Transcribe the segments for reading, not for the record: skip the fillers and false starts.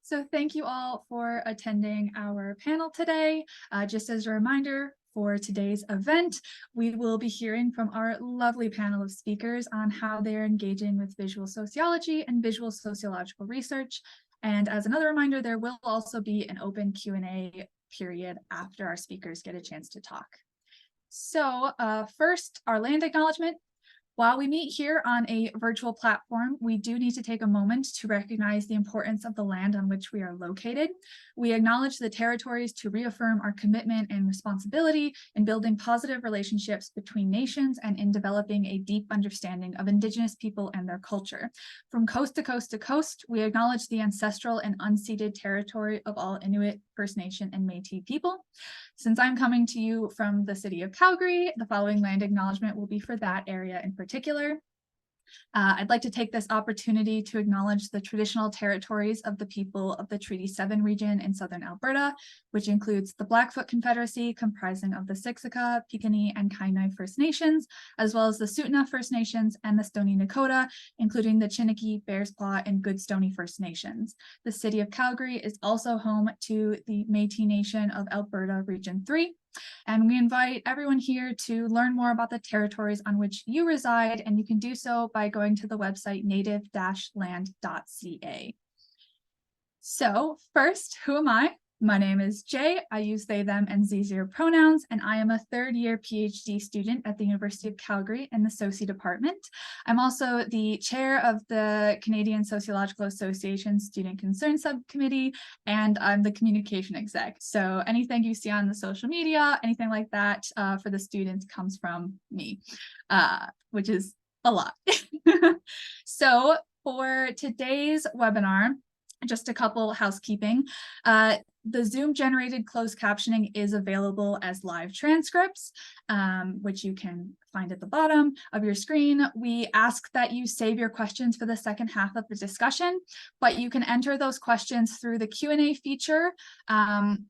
So thank you all for attending our panel today. Just as a reminder, for today's event, we will be hearing from our lovely panel of speakers on how they're engaging with visual sociology and visual sociological research. And as another reminder, there will also be an open Q&A period after our speakers get a chance to talk. So first, our land acknowledgement. While we meet here on a virtual platform, we do need to take a moment to recognize the importance of the land on which we are located. We acknowledge the territories to reaffirm our commitment and responsibility in building positive relationships between nations and in developing a deep understanding of Indigenous people and their culture. From coast to coast to coast, we acknowledge the ancestral and unceded territory of all Inuit, First Nation, and Métis people. Since I'm coming to you from the city of Calgary, the following land acknowledgement will be for that area in particular. I'd like to take this opportunity to acknowledge the traditional territories of the people of the Treaty 7 region in southern Alberta, which includes the Blackfoot Confederacy, comprising of the Siksika, Piikani, and Kainai First Nations, as well as the Tsuut'ina First Nations and the Stoney Nakoda, including the Chiniki, Bearspaw, and Goodstoney First Nations. The city of Calgary is also home to the Métis Nation of Alberta Region 3. And we invite everyone here to learn more about the territories on which you reside, and you can do so by going to the website native-land.ca. So first, who am I? My name is Jay. I use they, them, and Z0 pronouns, and I am a third-year PhD student at the University of Calgary in the Soci department. I'm also the chair of the Canadian Sociological Association Student Concerns Subcommittee, and I'm the communication exec. So anything you see on the social media, anything like that for the students comes from me, which is a lot. So for today's webinar, just a couple housekeeping. The Zoom generated closed captioning is available as live transcripts, which you can find at the bottom of your screen. We ask that you save your questions for the second half of the discussion, but you can enter those questions through the Q&A feature.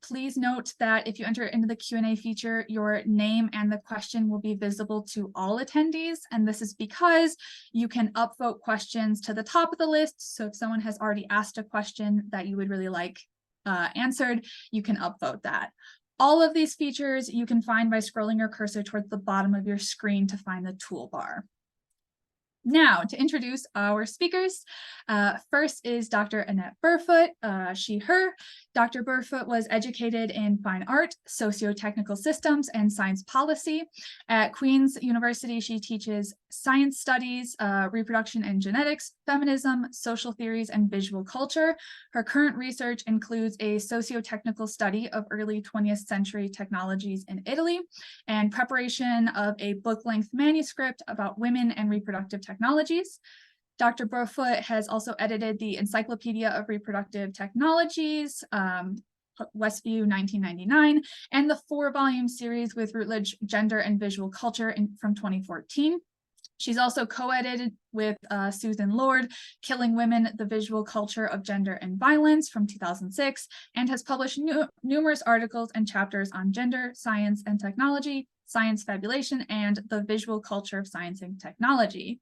Please note that if you enter into the Q&A feature, your name and the question will be visible to all attendees. And this is because you can upvote questions to the top of the list. So if someone has already asked a question that you would really like answered, you can upvote that. All of these features you can find by scrolling your cursor towards the bottom of your screen to find the toolbar. Now, to introduce our speakers, first is Dr. Annette Burfoot, she, her. Dr. Burfoot was educated in fine art, socio-technical systems, and science policy. At Queen's University, she teaches science studies, reproduction and genetics, feminism, social theories, and visual culture. Her current research includes a socio-technical study of early 20th century technologies in Italy and preparation of a book-length manuscript about women and reproductive technologies. Dr. Burfoot has also edited the Encyclopedia of Reproductive Technologies, Westview 1999, and the 4-volume series with Routledge Gender and Visual Culture from 2014. She's also co-edited with Susan Lord, Killing Women, the Visual Culture of Gender and Violence from 2006, and has published numerous articles and chapters on gender, science and technology, science fabulation, and the visual culture of science and technology.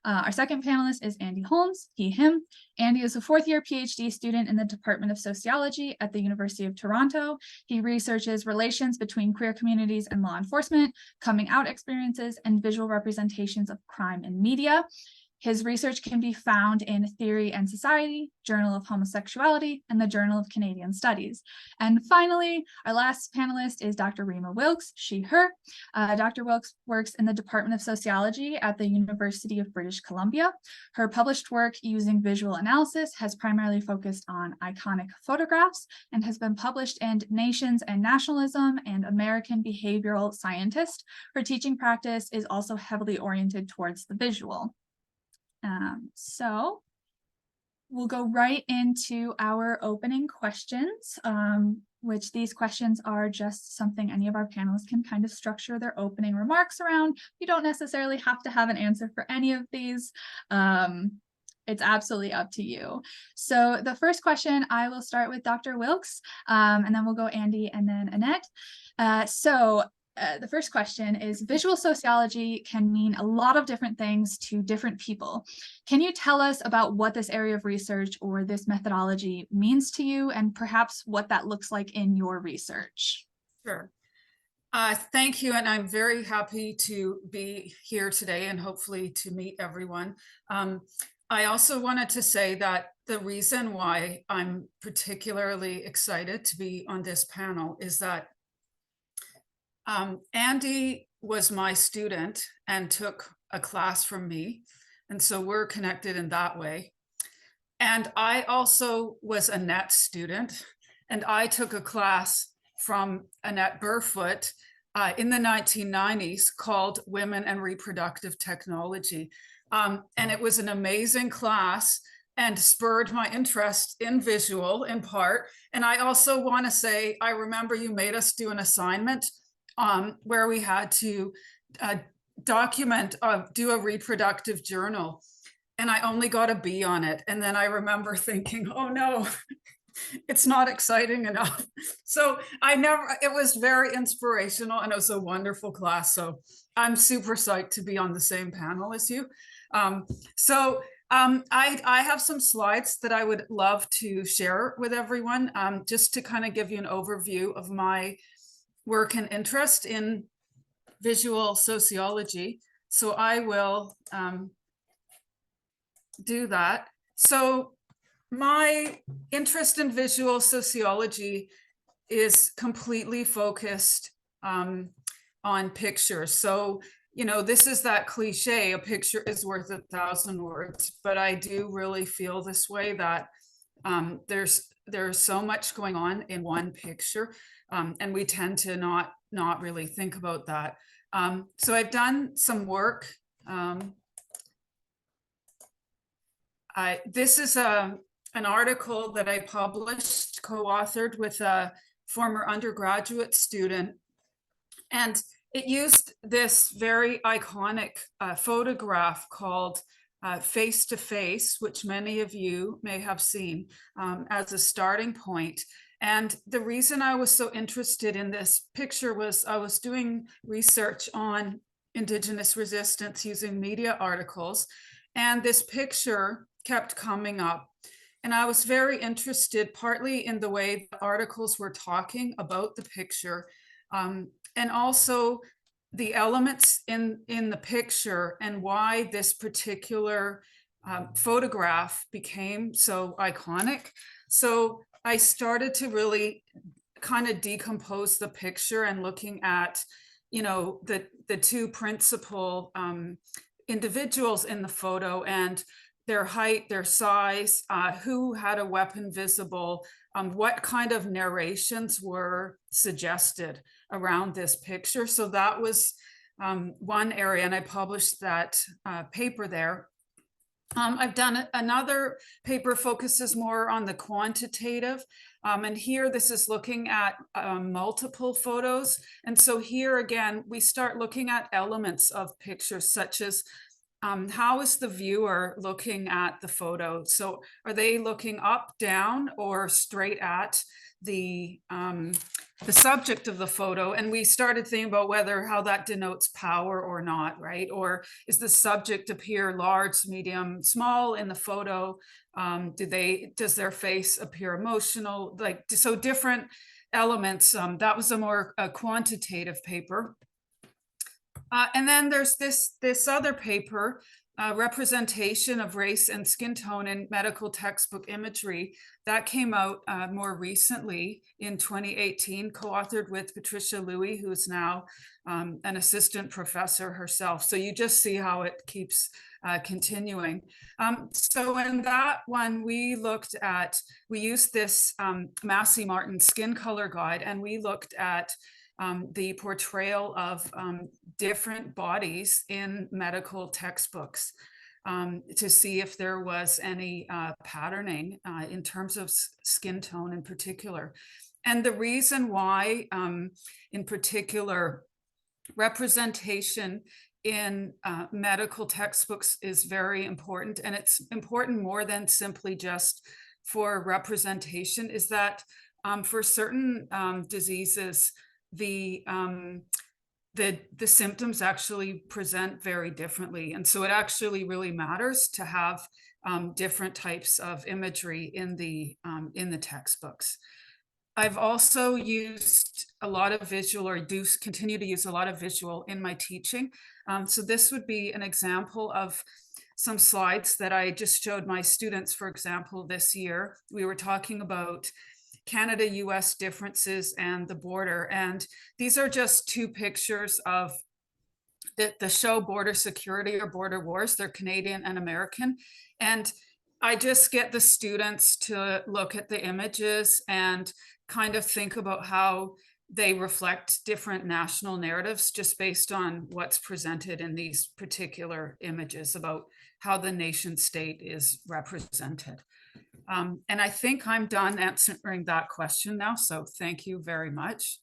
Our second panelist is Andy Holmes, he, him. Andy is a 4th-year PhD student in the Department of Sociology at the University of Toronto. He researches relations between queer communities and law enforcement, coming out experiences, and visual representations of crime in media. His research can be found in Theory and Society, Journal of Homosexuality, and the Journal of Canadian Studies. And finally, our last panelist is Dr. Rima Wilkes, she, her. Dr. Wilkes works in the Department of Sociology at the University of British Columbia. Her published work using visual analysis has primarily focused on iconic photographs and has been published in Nations and Nationalism and American Behavioral Scientist. Her teaching practice is also heavily oriented towards the visual. So we'll go right into our opening questions, which these questions are just something any of our panelists can kind of structure their opening remarks around. You don't necessarily have to have an answer for any of these. It's absolutely up to you. So the first question, I will start with Dr. Wilkes, and then we'll go Andy and then Annette. So the first question is, visual sociology can mean a lot of different things to different people. Can you tell us about what this area of research or this methodology means to you, and perhaps what that looks like in your research? Sure. Thank you, and I'm very happy to be here today and hopefully to meet everyone. I also wanted to say that the reason why I'm particularly excited to be on this panel is that Andy was my student and took a class from me, and so we're connected in that way. And I also was Annette's student, and I took a class from Annette Burfoot in the 1990s called Women and Reproductive Technology. And it was an amazing class and spurred my interest in visual in part. And I also want to say, I remember you made us do an assignment where we had to document, do a reproductive journal. And I only got a B on it. And then I remember thinking, oh no, it's not exciting enough. So it was very inspirational and it was a wonderful class. So I'm super psyched to be on the same panel as you. I have some slides that I would love to share with everyone, just to kind of give you an overview of my work and interest in visual sociology. So I will do that. So my interest in visual sociology is completely focused on pictures. So, you know, this is that cliche, a picture is worth 1,000 words, but I do really feel this way, that there's so much going on in one picture, and we tend to not really think about that. So I've done some work. This is an article that I published, co-authored with a former undergraduate student. And it used this very iconic photograph called Face to Face, which many of you may have seen, as a starting point. And the reason I was so interested in this picture was I was doing research on Indigenous resistance using media articles, and this picture kept coming up. And I was very interested, partly in the way the articles were talking about the picture, and also the elements in the picture and why this particular photograph became so iconic. So I started to really kind of decompose the picture and looking at, you know, the two principal individuals in the photo and their height, their size, who had a weapon visible, what kind of narrations were suggested around this picture. So that was one area, and I published that paper there. I've done another paper focuses more on the quantitative, and here this is looking at multiple photos. And so here again, we start looking at elements of pictures, such as how is the viewer looking at the photo? So are they looking up, down, or straight at the subject of the photo? And we started thinking about how that denotes power or not, right? Or is the subject appear large, medium, small in the photo? Does their face appear emotional? Like, so different elements. That was a more quantitative paper. And then there's this other paper, representation of race and skin tone in medical textbook imagery, that came out more recently in 2018, co-authored with Patricia Louie, who is now an assistant professor herself. So you just see how it keeps continuing. So in that one, we used this Massey Martin skin color guide, and we looked at the portrayal of different bodies in medical textbooks to see if there was any patterning in terms of skin tone in particular. And the reason why, in particular, representation in medical textbooks is very important, and it's important more than simply just for representation, is that for certain diseases, the the symptoms actually present very differently. And so it actually really matters to have different types of imagery in the textbooks. I've also used a lot of visual, or do continue to use a lot of visual in my teaching. So this would be an example of some slides that I just showed my students. For example, this year, we were talking about Canada-US differences and the border. And these are just two pictures of the show Border Security or Border Wars. They're Canadian and American. And I just get the students to look at the images and kind of think about how they reflect different national narratives just based on what's presented in these particular images about how the nation state is represented. And I think I'm done answering that question now. So thank you very much.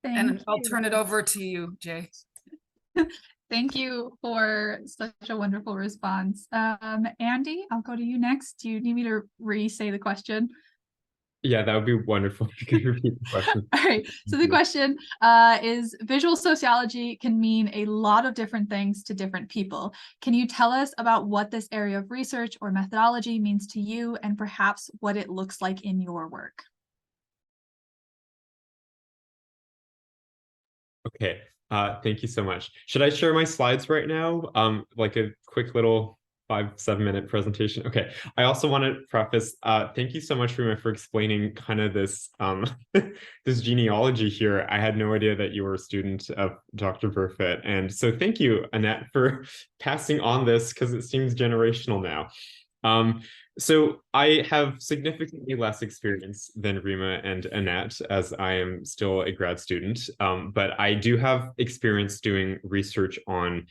And I'll turn it over to you, Jay. Thank you for such a wonderful response. Andy, I'll go to you next. Do you need me to re-say the question? Yeah, that would be wonderful if you could repeat the question. All right. So the question is, visual sociology can mean a lot of different things to different people. Can you tell us about what this area of research or methodology means to you, and perhaps what it looks like in your work? Okay, thank you so much. Should I share my slides right now? Like a quick little 5-7 minute presentation. Okay, I also want to preface, thank you so much, Rima, for explaining kind of this this genealogy here. I had no idea that you were a student of Dr. Burfoot. And so thank you, Annette, for passing on this, because it seems generational now. So I have significantly less experience than Rima and Annette, as I am still a grad student, but I do have experience doing research on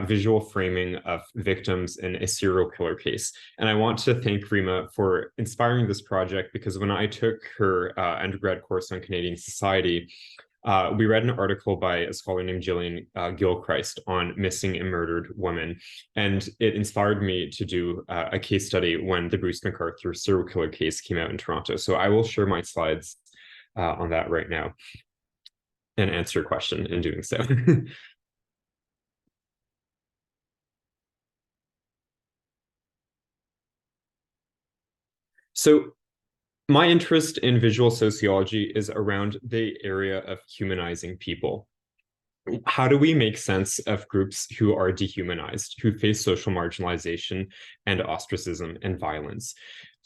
visual framing of victims in a serial killer case. And I want to thank Rima for inspiring this project, because when I took her undergrad course on Canadian society, we read an article by a scholar named Gillian Gilchrist on missing and murdered women, and it inspired me to do a case study when the Bruce McArthur serial killer case came out in Toronto. So I will share my slides on that right now and answer your question in doing so. So my interest in visual sociology is around the area of humanizing people. How do we make sense of groups who are dehumanized, who face social marginalization and ostracism and violence?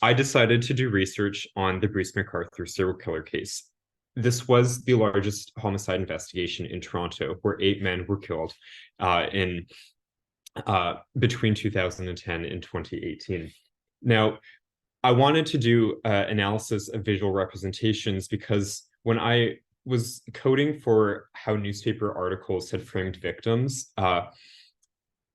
I decided to do research on the Bruce McArthur serial killer case. This was the largest homicide investigation in Toronto, where 8 men were killed between 2010 and 2018. Now, I wanted to do analysis of visual representations because when I was coding for how newspaper articles had framed victims,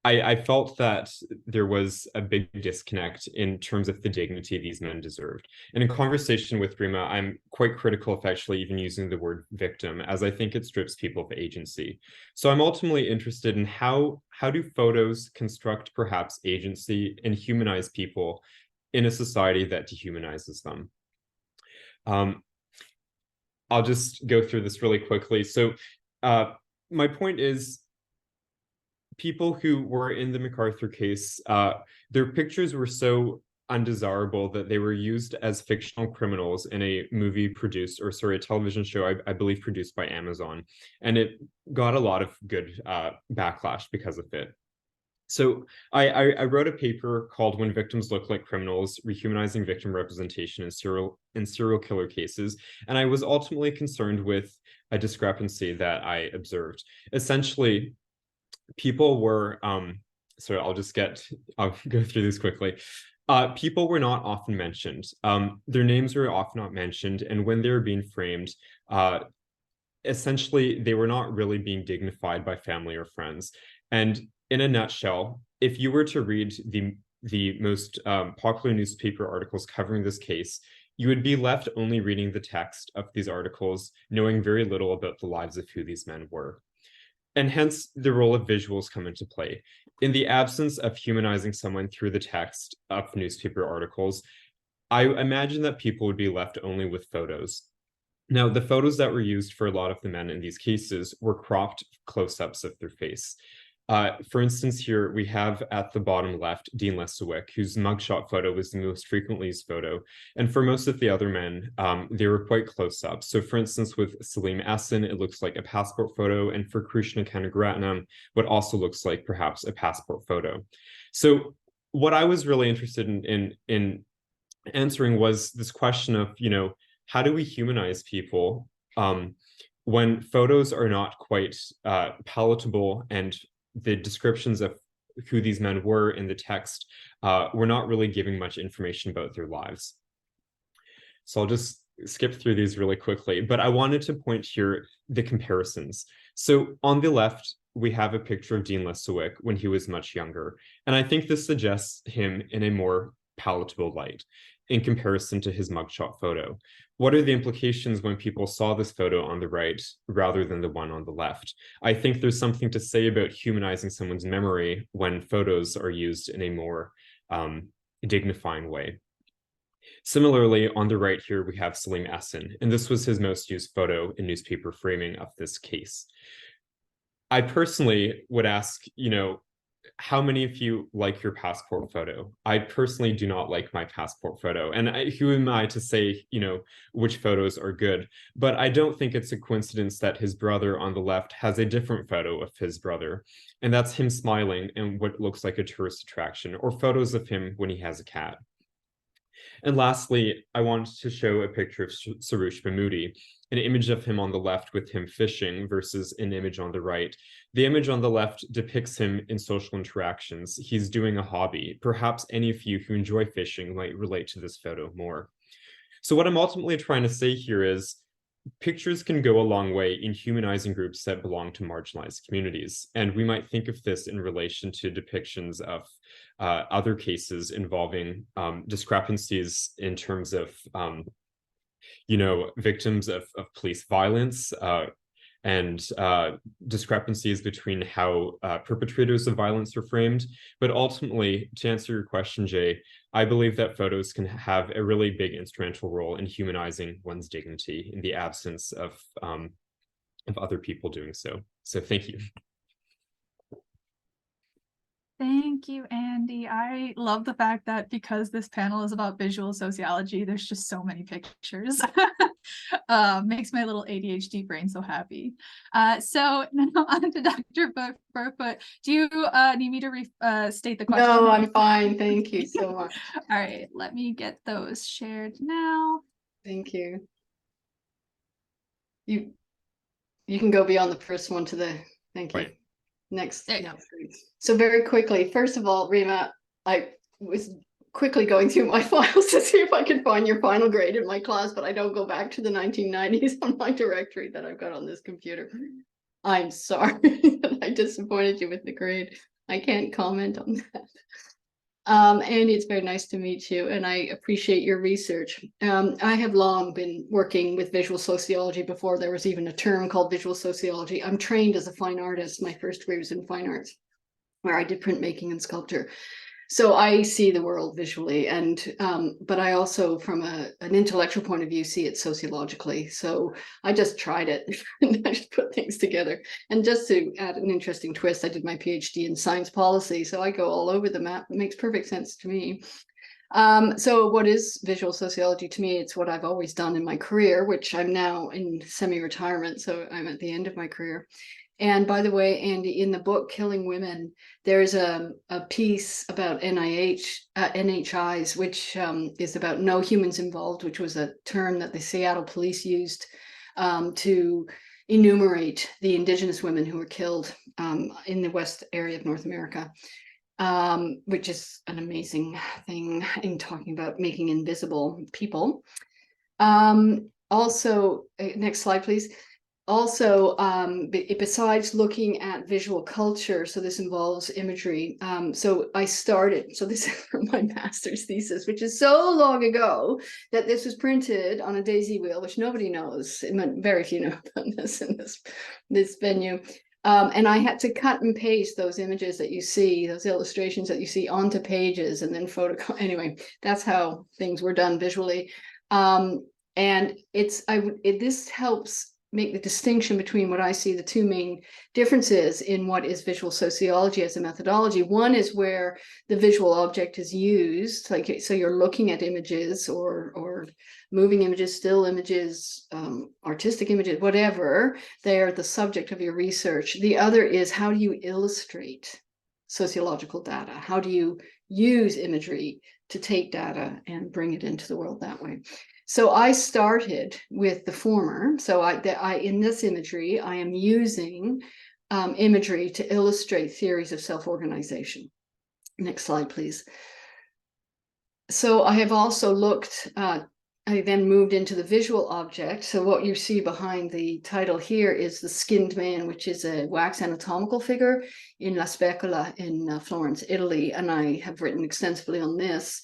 I felt that there was a big disconnect in terms of the dignity these men deserved. And in conversation with Rima, I'm quite critical of actually even using the word victim, as I think it strips people of agency. So I'm ultimately interested in how do photos construct perhaps agency and humanize people in a society that dehumanizes them. I'll just go through this really quickly. So my point is, people who were in the McArthur case, their pictures were so undesirable that they were used as fictional criminals in a movie produced, or sorry, a television show, I believe produced by Amazon. And it got a lot of good backlash because of it. So I wrote a paper called "When Victims Look Like Criminals: Rehumanizing Victim Representation in Serial Killer Cases," and I was ultimately concerned with a discrepancy that I observed. Essentially, people were sorry, I'll go through this quickly. People were not often mentioned. Their names were often not mentioned, and when they were being framed, essentially they were not really being dignified by family or friends. And in a nutshell, if you were to read the most popular newspaper articles covering this case, you would be left only reading the text of these articles, knowing very little about the lives of who these men were. And hence, the role of visuals come into play. In the absence of humanizing someone through the text of newspaper articles, I imagine that people would be left only with photos. Now, the photos that were used for a lot of the men in these cases were cropped close-ups of their face. For instance, here we have at the bottom left Dean Lesuwick, whose mugshot photo was the most frequently used photo. And for most of the other men, they were quite close up. So for instance, with Salim Asin, it looks like a passport photo. And for Krishna Kanagaratnam, what also looks like perhaps a passport photo. So what I was really interested in answering was this question of, how do we humanize people when photos are not quite palatable, and the descriptions of who these men were in the text were not really giving much information about their lives. So I'll just skip through these really quickly, but I wanted to point here the comparisons. So on the left, we have a picture of Dean Lesuwick when he was much younger. And I think this suggests him in a more palatable light in comparison to his mugshot photo. What are the implications when people saw this photo on the right rather than the one on the left? I think there's something to say about humanizing someone's memory when photos are used in a more dignifying way. Similarly, on the right here, we have Salim Asin, and this was his most used photo in newspaper framing of this case. I personally would ask, how many of you like your passport photo? I personally do not like my passport photo. And who am I to say, which photos are good? But I don't think it's a coincidence that his brother on the left has a different photo of his brother. And that's him smiling in what looks like a tourist attraction, or photos of him when he has a cat. And lastly, I wanted to show a picture of Sarush Mahmoodi, an image of him on the left with him fishing versus an image on the right. The image on the left depicts him in social interactions. He's doing a hobby. Perhaps any of you who enjoy fishing might relate to this photo more. So what I'm ultimately trying to say here is pictures can go a long way in humanizing groups that belong to marginalized communities. And we might think of this in relation to depictions of other cases involving discrepancies in terms of, victims of police violence and discrepancies between how perpetrators of violence are framed. But ultimately, to answer your question, Jay, I believe that photos can have a really big instrumental role in humanizing one's dignity in the absence of other people doing so. So thank you. Thank you, Andy. I love the fact that because this panel is about visual sociology, there's just so many pictures. Makes my little ADHD brain so happy. So now on to Dr. Burfoot. Do you need me to state the question? No, I'm fine. Thank you so much. All right, let me get those shared now. Thank you. You can go beyond the first one to the, thank you. Right. Next. Yeah. So very quickly, first of all, Rima, I was quickly going through my files to see if I could find your final grade in my class, but I don't go back to the 1990s on my directory that I've got on this computer. I'm sorry that I disappointed you with the grade. I can't comment on that. Andy, it's very nice to meet you, and I appreciate your research. I have long been working with visual sociology before there was even a term called visual sociology. I'm trained as a fine artist. My first degree was in fine arts, where I did printmaking and sculpture. So I see the world visually, and but I also, from an intellectual point of view, see it sociologically. So I just tried it and I just put things together. And just to add an interesting twist, I did my PhD in science policy, so I go all over the map. It makes perfect sense to me. So what is visual sociology to me? It's what I've always done in my career, which I'm now in semi-retirement, so I'm at the end of my career. And by the way, Andy, in the book Killing Women, there's a piece about NHIs, which is about no humans involved, which was a term that the Seattle police used to enumerate the Indigenous women who were killed in the West area of North America, which is an amazing thing in talking about making invisible people. Also, next slide, please. Also, besides looking at visual culture, so this involves imagery. So this is from my master's thesis, which is so long ago that this was printed on a daisy wheel, which nobody knows. Very few know about this in this venue. And I had to cut and paste those images that you see, those illustrations that you see onto pages and then photocopy. Anyway, that's how things were done visually. And this helps make the distinction between what I see the two main differences in what is visual sociology as a methodology. One is where the visual object is used, like, so you're looking at images or moving images, still images, artistic images, whatever, they're the subject of your research. The other is, how do you illustrate sociological data? How do you use imagery to take data and bring it into the world that way? So I started with the former. So in this imagery, I am using imagery to illustrate theories of self-organization. Next slide, please. So I have also looked, I then moved into the visual object. So what you see behind the title here is the Skinned Man, which is a wax anatomical figure in La Specola in Florence, Italy. And I have written extensively on this.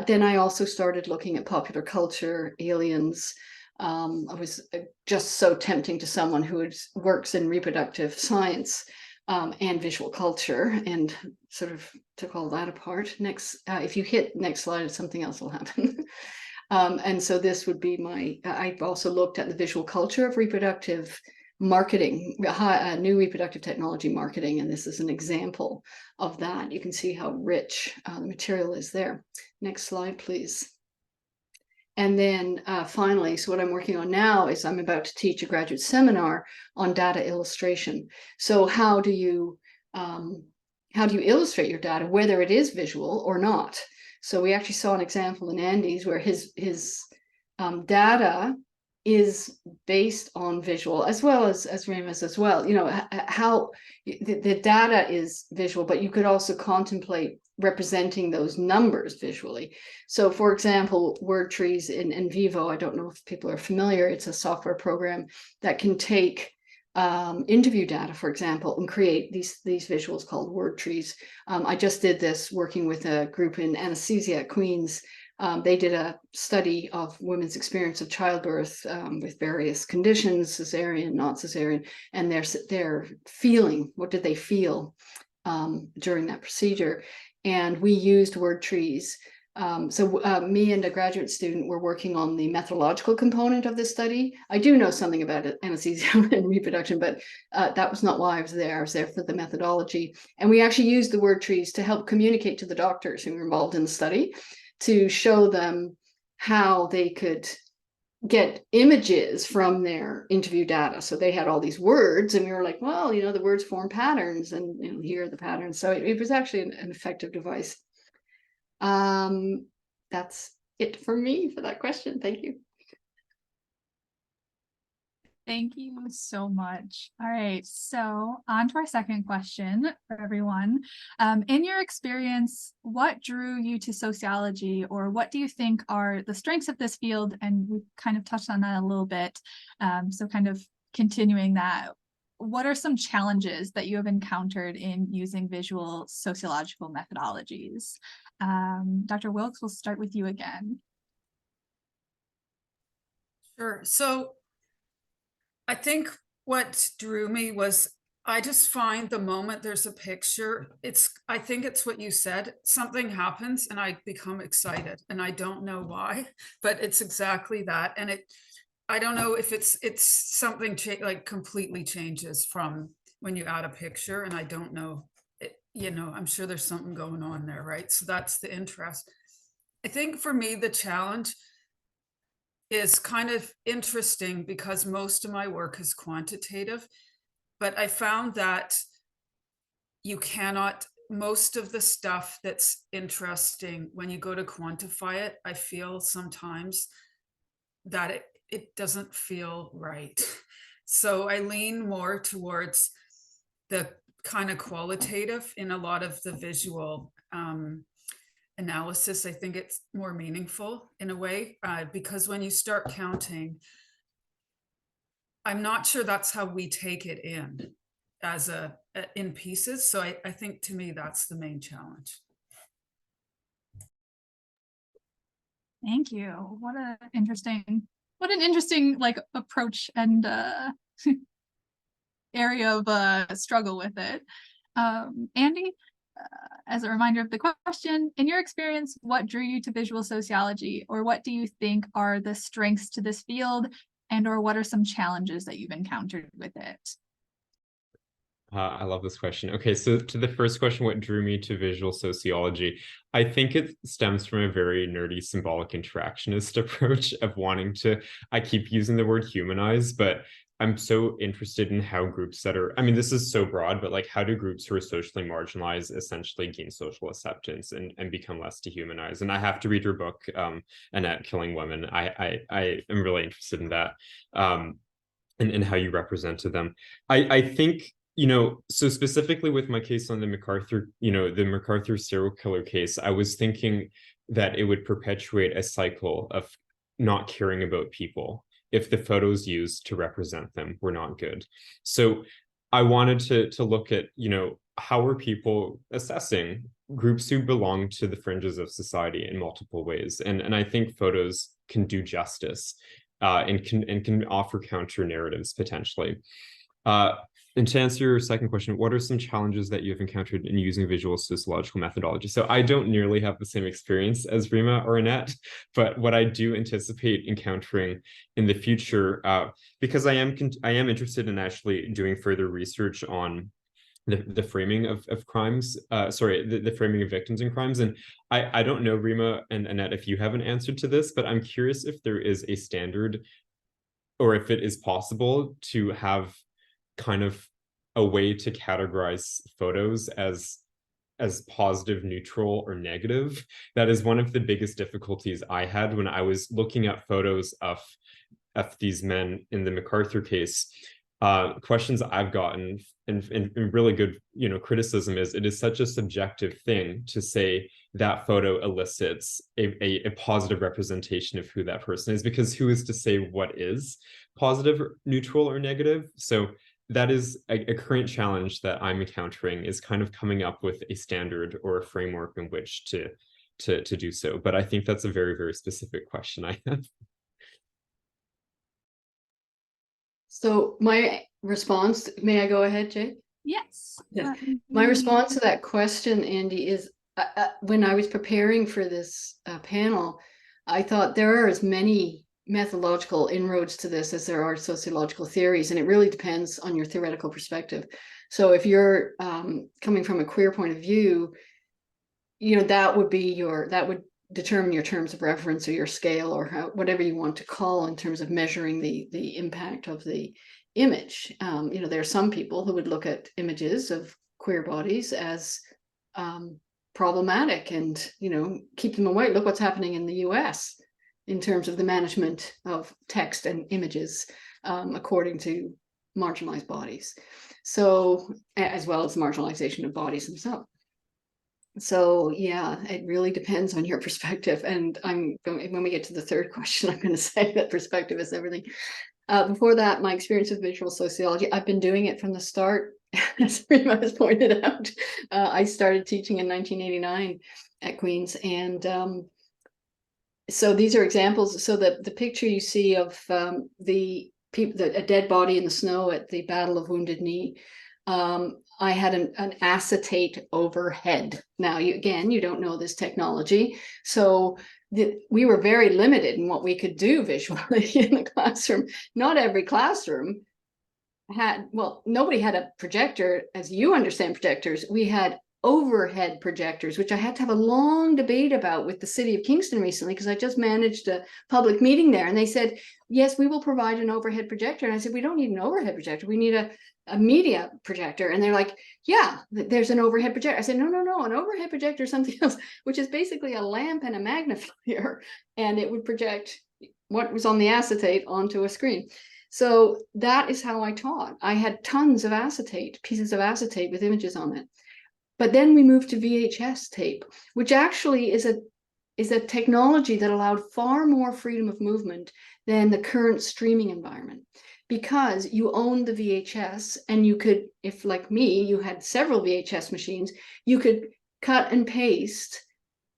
Then I also started looking at popular culture, aliens. I was just so tempting to someone who works in reproductive science and visual culture, and sort of took all that apart. Next, if you hit next slide, something else will happen. And so this would be I've also looked at the visual culture of reproductive marketing, new reproductive technology marketing, and this is an example of that. You can see how rich the material is there. Next slide, please. And then finally, so what I'm working on now is I'm about to teach a graduate seminar on data illustration. So how do you illustrate your data, whether it is visual or not? So we actually saw an example in Andy's where his data is based on visual, as well as Rima's as well. You know, how the data is visual, but you could also contemplate representing those numbers visually. So for example, word trees in Vivo, I don't know if people are familiar, it's a software program that can take interview data, for example, and create these visuals called word trees. I just did this working with a group in anesthesia at Queen's. They did a study of women's experience of childbirth with various conditions, cesarean, not cesarean, and their feeling. What did they feel during that procedure? And we used word trees. So me and a graduate student were working on the methodological component of this study. I do know something about anesthesia and reproduction, but that was not why I was there. I was there for the methodology. And we actually used the word trees to help communicate to the doctors who were involved in the study, to show them how they could get images from their interview data. So they had all these words, and we were like, well, you know, the words form patterns, and you know, here are the patterns. So it was actually an effective device. That's it for me for that question. Thank you. Thank you so much. All right, so on to our second question for everyone. In your experience, what drew you to sociology, or what do you think are the strengths of this field? And we kind of touched on that a little bit. So kind of continuing that, what are some challenges that you have encountered in using visual sociological methodologies? Dr. Wilkes, we'll start with you again. Sure. So I think what drew me was, I just find the moment there's a picture, I think it's what you said, something happens and I become excited, and I don't know why, but it's exactly that. And I don't know if it's something like completely changes from when you add a picture, and I don't know, you know, I'm sure there's something going on there, right? So that's the interest. I think for me, the challenge is kind of interesting because most of my work is quantitative, but I found that you cannot, most of the stuff that's interesting, when you go to quantify it, I feel sometimes that it doesn't feel right. So I lean more towards the kind of qualitative in a lot of the visual analysis. I think it's more meaningful in a way, because when you start counting, I'm not sure that's how we take it in as in pieces. So I think to me, that's the main challenge. Thank you. What an interesting like approach and area of struggle with it. Andy, as a reminder of the question, in your experience, what drew you to visual sociology, or what do you think are the strengths to this field, and or what are some challenges that you've encountered with it? I love this question. Okay, so to the first question, what drew me to visual sociology? I think it stems from a very nerdy symbolic interactionist approach of wanting to, I keep using the word humanize, but I'm so interested in how groups that are, I mean, this is so broad, but like how do groups who are socially marginalized essentially gain social acceptance and become less dehumanized? And I have to read your book, Annette, Killing Women. I am really interested in that, and how you represented them. I think, you know, so specifically with my case on the MacArthur, you know, the MacArthur serial killer case, I was thinking that it would perpetuate a cycle of not caring about people if the photos used to represent them were not good. So I wanted to look at, you know, how are people assessing groups who belong to the fringes of society in multiple ways? And I think photos can do justice, and can offer counter narratives potentially. And to answer your second question, what are some challenges that you've encountered in using visual sociological methodology? So I don't nearly have the same experience as Rima or Annette, but what I do anticipate encountering in the future, because I am interested in actually doing further research on the framing of crimes, the framing of victims in crimes. And I don't know, Rima and Annette, if you have an answer to this, but I'm curious if there is a standard or if it is possible to have kind of a way to categorize photos as positive, neutral, or negative. That is one of the biggest difficulties I had when I was looking at photos of these men in the MacArthur case. Questions I've gotten and really good, you know, criticism is it is such a subjective thing to say that photo elicits a positive representation of who that person is, because who is to say what is positive, neutral, or negative? So that is a current challenge that I'm encountering, is kind of coming up with a standard or a framework in which to do so. But I think that's a very, very specific question I have. So my response, may I go ahead, Jay? Yes. Yes. My response to that question, Andy, is when I was preparing for this panel, I thought there are as many methodological inroads to this as there are sociological theories, and it really depends on your theoretical perspective. So if you're coming from a queer point of view, you know, that would determine your terms of reference or your scale, or whatever you want to call in terms of measuring the impact of the image. You know, there are some people who would look at images of queer bodies as problematic and, you know, keep them away. Look what's happening in the US in terms of the management of text and images, according to marginalized bodies. So, as well as the marginalization of bodies themselves. So yeah, it really depends on your perspective. And when we get to the third question, I'm going to say that perspective is everything. Before that, my experience with visual sociology, I've been doing it from the start, as Rima has pointed out. I started teaching in 1989 at Queen's, and so these are examples. So the picture you see of a dead body in the snow at the Battle of Wounded Knee, I had an acetate overhead. Now, you don't know this technology, so we were very limited in what we could do visually in the classroom. Not every classroom had, well, nobody had a projector, as you understand projectors. We had overhead projectors, which I had to have a long debate about with the city of Kingston recently, because I just managed a public meeting there, and they said, yes, we will provide an overhead projector. And I said, we don't need an overhead projector, we need a media projector. And they're like, yeah, there's an overhead projector. I said, no, an overhead projector is something else, which is basically a lamp and a magnifier, and it would project what was on the acetate onto a screen. So that is how I taught. I had tons of acetate, pieces of acetate with images on it. But then we moved to VHS tape, which actually is a technology that allowed far more freedom of movement than the current streaming environment, because you owned the VHS, and you could, if like me, you had several VHS machines, you could cut and paste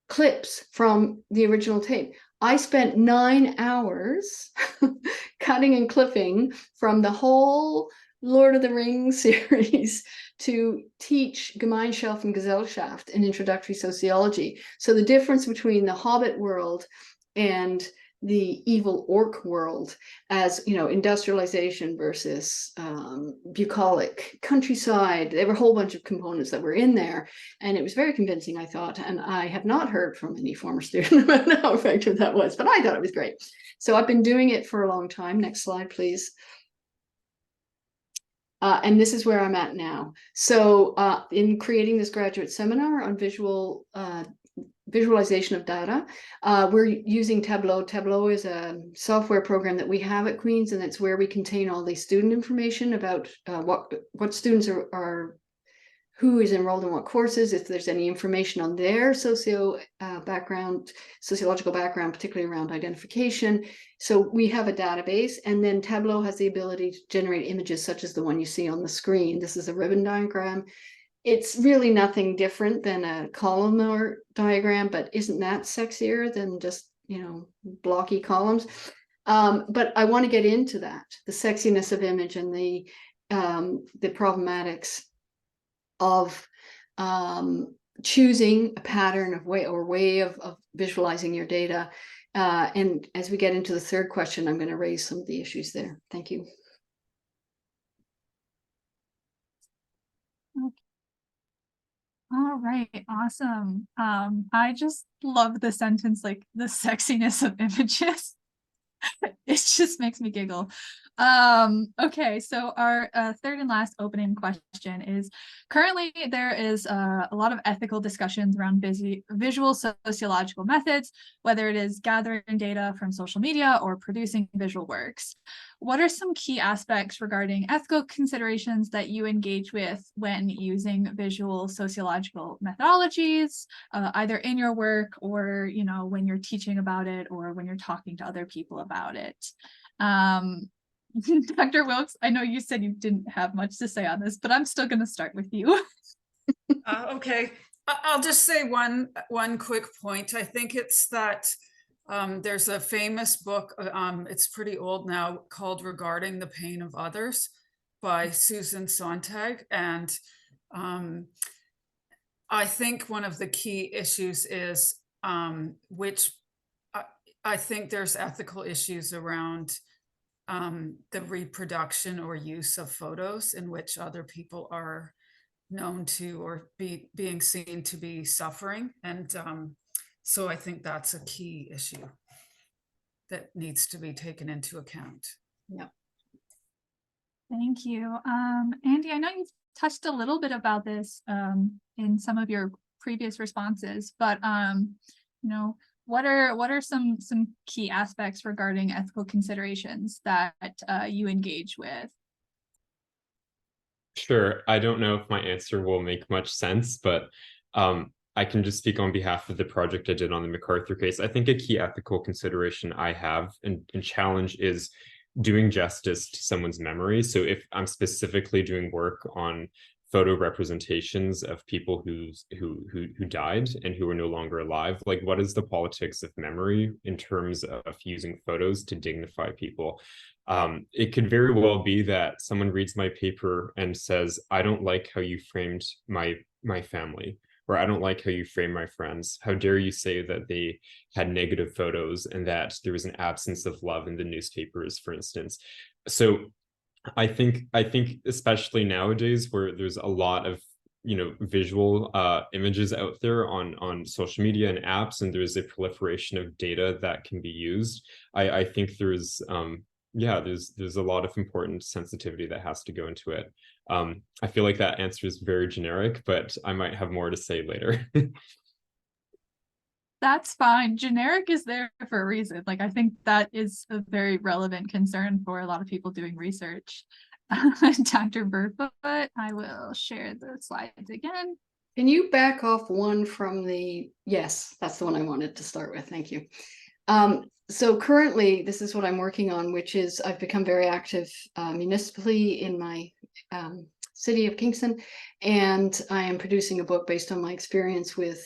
clips from the original tape. I spent 9 hours cutting and clipping from the whole Lord of the Rings series to teach Gemeinschaft and Gesellschaft in introductory sociology. So the difference between the Hobbit world and the evil orc world, as you know, industrialization versus bucolic countryside. There were a whole bunch of components that were in there, and it was very convincing, I thought. And I have not heard from any former student about how effective that was, but I thought it was great. So I've been doing it for a long time. Next slide, please. And this is where I'm at now. So in creating this graduate seminar on visualization of data, we're using Tableau. Tableau is a software program that we have at Queen's, and it's where we contain all the student information about what students are, who is enrolled in what courses, if there's any information on their sociological background, particularly around identification. So we have a database, and then Tableau has the ability to generate images such as the one you see on the screen. This is a ribbon diagram. It's really nothing different than a columnar diagram, but isn't that sexier than just, you know, blocky columns? But I want to get into that, the sexiness of image and the problematics of choosing a pattern of way of visualizing your data. And as we get into the third question, I'm going to raise some of the issues there. Thank you. All right, awesome. I just love the sentence, like the sexiness of images. It just makes me giggle. Okay, so our third and last opening question is, currently there is a lot of ethical discussions around visual sociological methods, whether it is gathering data from social media or producing visual works. What are some key aspects regarding ethical considerations that you engage with when using visual sociological methodologies, either in your work or, you know, when you're teaching about it or when you're talking to other people about it? Dr. Wilkes, I know you said you didn't have much to say on this, but I'm still going to start with you. Okay, I'll just say one quick point. I think it's that there's a famous book, it's pretty old now, called Regarding the Pain of Others by Susan Sontag. And I think one of the key issues is, which I think there's ethical issues around the reproduction or use of photos in which other people are known to or being seen to be suffering. And so I think that's a key issue that needs to be taken into account. Yeah. Thank you. Andy, I know you've touched a little bit about this in some of your previous responses, but you know, what are some key aspects regarding ethical considerations that you engage with? Sure. I don't know if my answer will make much sense, but I can just speak on behalf of the project I did on the MacArthur case. I think a key ethical consideration I have and challenge is doing justice to someone's memory. So if I'm specifically doing work on photo representations of people who died and who are no longer alive, like what is the politics of memory in terms of using photos to dignify people? It could very well be that someone reads my paper and says, I don't like how you framed my family, or I don't like how you frame my friends. How dare you say that they had negative photos and that there was an absence of love in the newspapers, for instance. So I think especially nowadays where there's a lot of, you know, visual images out there on social media and apps, and there's a proliferation of data that can be used. I think there's there's a lot of important sensitivity that has to go into it. I feel like that answer is very generic, but I might have more to say later. That's fine. Generic is there for a reason. Like, I think that is a very relevant concern for a lot of people doing research. Dr. Burfoot, I will share the slides again. Can you back off one from the, yes, that's the one I wanted to start with. Thank you. So currently, this is what I'm working on, which is I've become very active municipally in my city of Kingston, and I am producing a book based on my experience with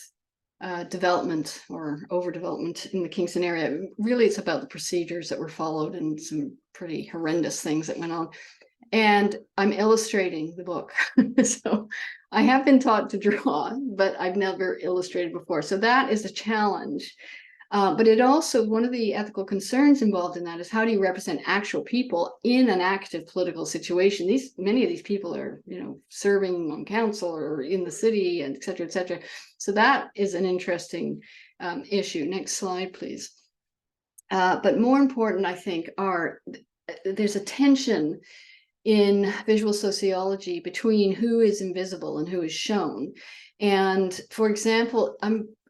development or overdevelopment in the Kingston area. Really, it's about the procedures that were followed and some pretty horrendous things that went on. And I'm illustrating the book. So I have been taught to draw, but I've never illustrated before. So that is a challenge. But it also, one of the ethical concerns involved in that is how do you represent actual people in an active political situation? Many of these people are, serving on council or in the city, and et cetera, et cetera. So that is an interesting issue. Next slide, please. But more important, I think, there's a tension in visual sociology between who is invisible and who is shown. And for example,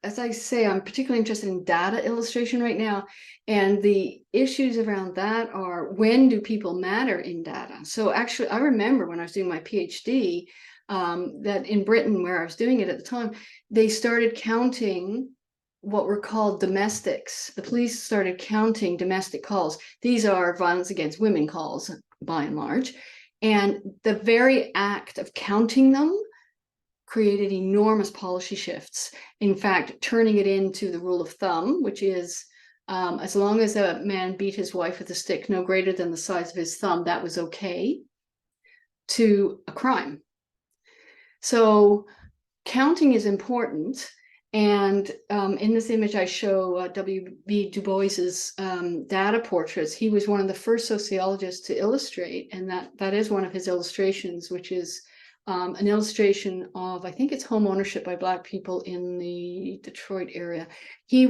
as I say, I'm particularly interested in data illustration right now. And the issues around that are, when do people matter in data? So actually, I remember when I was doing my PhD, that in Britain, where I was doing it at the time, they started counting what were called domestics. The police started counting domestic calls. These are violence against women calls, by and large. And the very act of counting them created enormous policy shifts. In fact, turning it into the rule of thumb, which is as long as a man beat his wife with a stick no greater than the size of his thumb, that was okay, to a crime. So counting is important. And in this image, I show W.B. Du Bois's data portraits. He was one of the first sociologists to illustrate, and that is one of his illustrations, which is an illustration of, I think it's home ownership by Black people in the Detroit area. He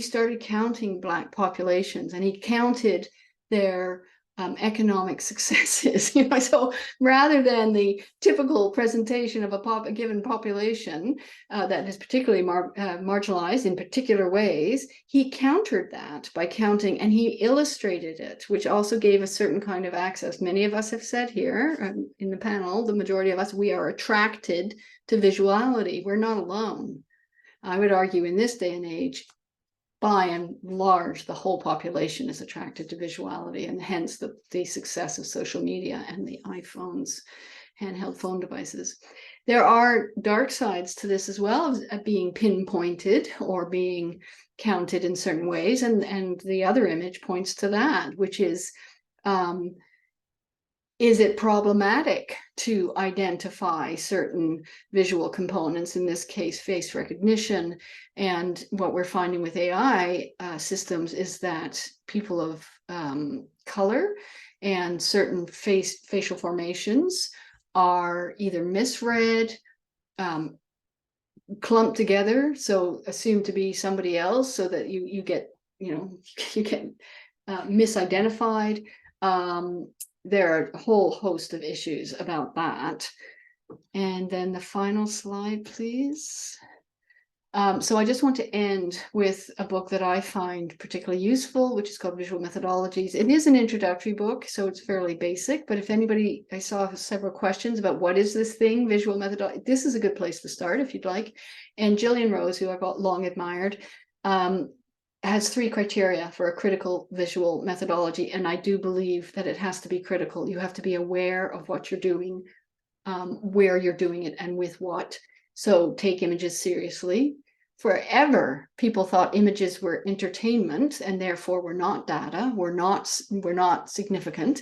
started counting Black populations, and he counted their economic successes. So rather than the typical presentation of a given population that is particularly marginalized in particular ways, he countered that by counting, and he illustrated it, which also gave a certain kind of access. Many of us have said here in the panel, the majority of us, we are attracted to visuality. We're not alone. I would argue in this day and age, by and large, the whole population is attracted to visuality, and hence the success of social media and the iPhones, handheld phone devices. There are dark sides to this as well, as being pinpointed or being counted in certain ways, and the other image points to that, which is it problematic to identify certain visual components, in this case, face recognition? And what we're finding with AI systems is that people of color and certain facial formations are either misread, clumped together, so assumed to be somebody else, so that you get misidentified. There are a whole host of issues about that. And then the final slide, please. So I just want to end with a book that I find particularly useful, which is called Visual Methodologies. It is an introductory book, so it's fairly basic, but if anybody, I saw several questions about what is this thing, visual methodology, this is a good place to start if you'd like. And Gillian Rose, who I've long admired, has 3 criteria for a critical visual methodology, and I do believe that it has to be critical. You have to be aware of what you're doing, where you're doing it, and with what. So take images seriously. Forever, people thought images were entertainment and therefore were not data, were not significant.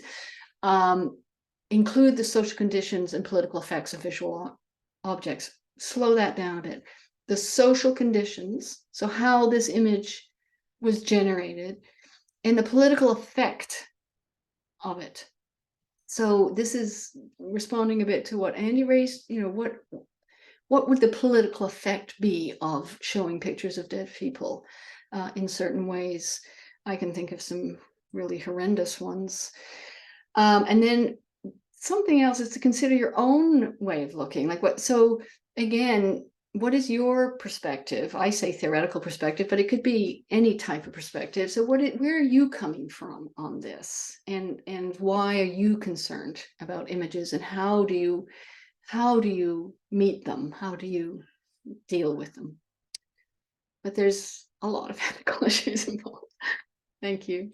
Include the social conditions and political effects of visual objects. Slow that down a bit. The social conditions, so how this image was generated, and the political effect of it. So this is responding a bit to what Andy raised. What would the political effect be of showing pictures of dead people in certain ways? I can think of some really horrendous ones. And then something else is to consider your own way of looking. So again, what is your perspective? I say theoretical perspective, but it could be any type of perspective. So where are you coming from on this? And why are you concerned about images, and how do you meet them? How do you deal with them? But there's a lot of ethical issues involved. Thank you.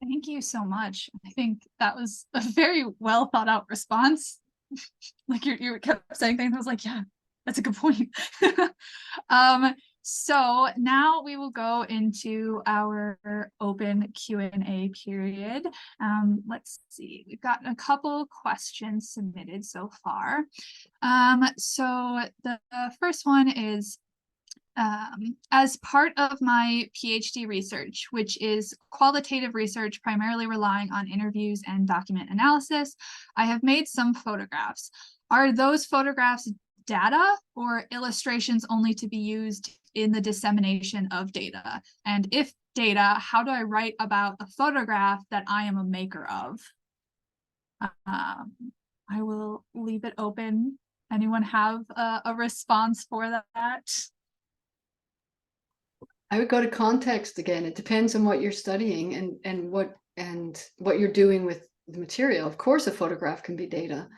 Thank you so much. I think that was a very well thought out response. Like you kept saying things, I was like, yeah, that's a good point. So now we will go into our open Q&A period. Let's see, we've gotten a couple questions submitted so far. So the first one is, as part of my PhD research, which is qualitative research primarily relying on interviews and document analysis, I have made some photographs. Are those photographs data or illustrations only to be used in the dissemination of data? And if data, how do I write about a photograph that I am a maker of? I will leave it open. Anyone have a response for that? I would go to context again. It depends on what you're studying and what you're doing with the material. Of course, a photograph can be data.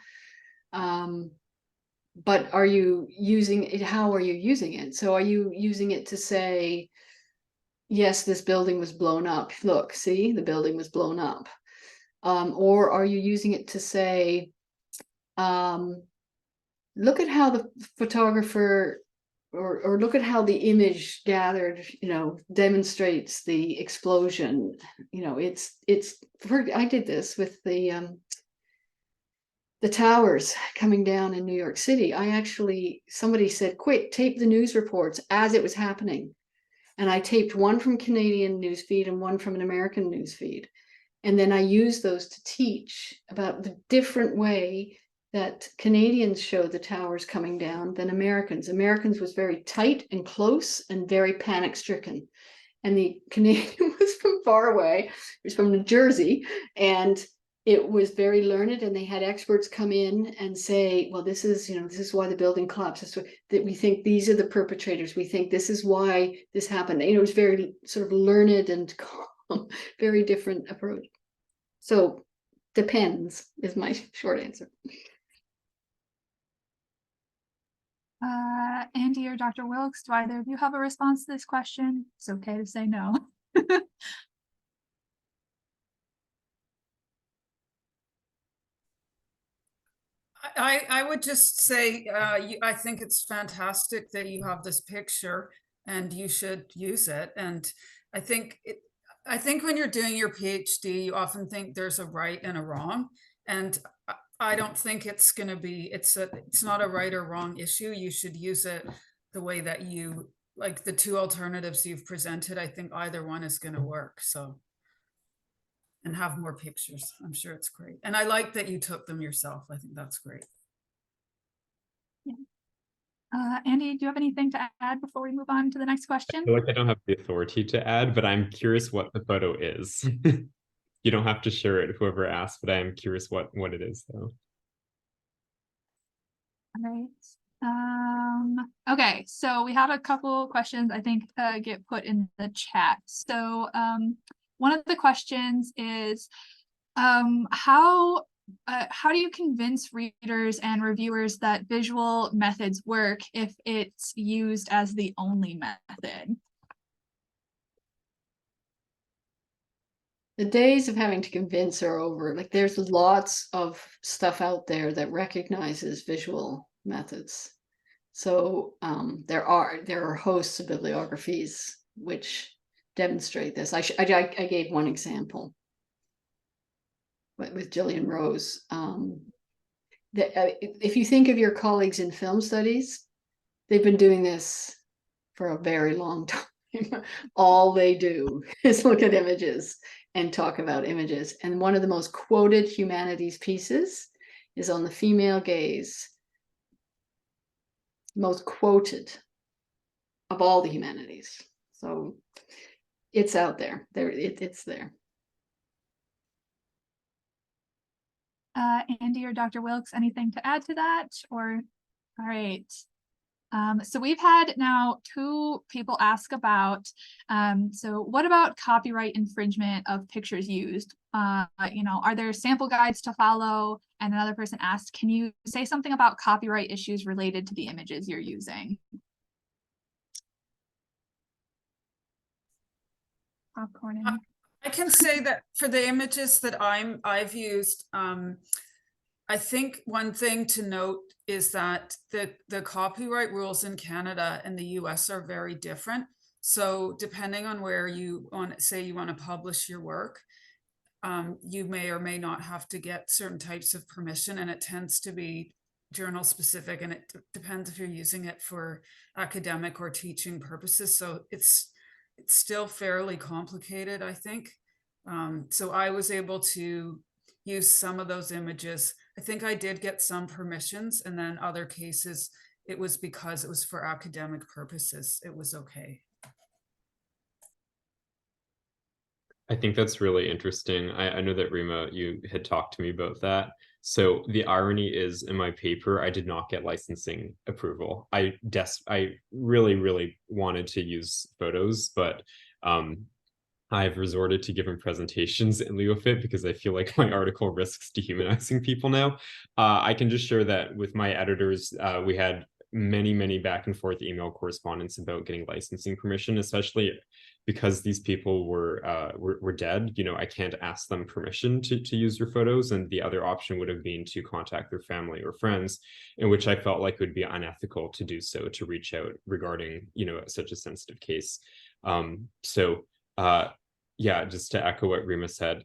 But are you using it? How are you using it? So are you using it to say, yes, this building was blown up. Look, see, the building was blown up. Or are you using it to say, look at how the photographer or look at how the image gathered, demonstrates the explosion. I did this with the towers coming down in New York City. Somebody said, quick, tape the news reports as it was happening. And I taped one from Canadian newsfeed and one from an American newsfeed. And then I used those to teach about the different way that Canadians showed the towers coming down than Americans. Americans was very tight and close and very panic-stricken. And the Canadian was from far away. It was from New Jersey. And it was very learned, and they had experts come in and say, well, this is why the building collapsed. That we think these are the perpetrators. We think this is why this happened. It was very sort of learned and calm, very different approach. So depends is my short answer. Andy or Dr. Wilkes, do either of you have a response to this question? It's okay to say no. I would just say, I think it's fantastic that you have this picture and you should use it. And I think when you're doing your PhD, you often think there's a right and a wrong. And I don't think it's going to be, it's not a right or wrong issue. You should use it the way that you, like the two alternatives you've presented. I think either one is going to work. So, and have more pictures. I'm sure it's great. And I like that you took them yourself. I think that's great. Yeah. Andy, do you have anything to add before we move on to the next question? I feel like I don't have the authority to add, but I'm curious what the photo is. You don't have to share it, whoever asked, but I am curious what it is, though. All right. Okay, so we have a couple questions I think get put in the chat. So one of the questions is, how do you convince readers and reviewers that visual methods work if it's used as the only method? The days of having to convince are over. Like there's lots of stuff out there that recognizes visual methods. So there are hosts of bibliographies which demonstrate this. I gave one example with Gillian Rose. If you think of your colleagues in film studies, they've been doing this for a very long time. All they do is look at images and talk about images. And one of the most quoted humanities pieces is on the female gaze. Most quoted of all the humanities. So it's out there. It's there. Andy or Dr. Wilkes, anything to add to that? Or all right. So we've had now 2 people ask about, so what about copyright infringement of pictures used? Are there sample guides to follow? And another person asked, can you say something about copyright issues related to the images you're using? I can say that for the images that I've used, I think one thing to note is that the copyright rules in Canada and the US are very different. So depending on where you want, say you want to publish your work, you may or may not have to get certain types of permission, and it tends to be journal specific, and it depends if you're using it for academic or teaching purposes. So it's still fairly complicated, I think. So I was able to use some of those images. I think I did get some permissions, and then other cases, it was because it was for academic purposes. It was okay. I think that's really interesting. I know that Rima, you had talked to me about that. So the irony is, in my paper, I did not get licensing approval. I really wanted to use photos, but I've resorted to giving presentations in lieu of it because I feel like my article risks dehumanizing people now. I can just share that with my editors, we had many back and forth email correspondence about getting licensing permission, especially because these people were dead. You know, I can't ask them permission to use your photos, and the other option would have been to contact their family or friends, in which I felt like it would be unethical to do so, to reach out regarding, you know, such a sensitive case. Yeah, just to echo what Rima said,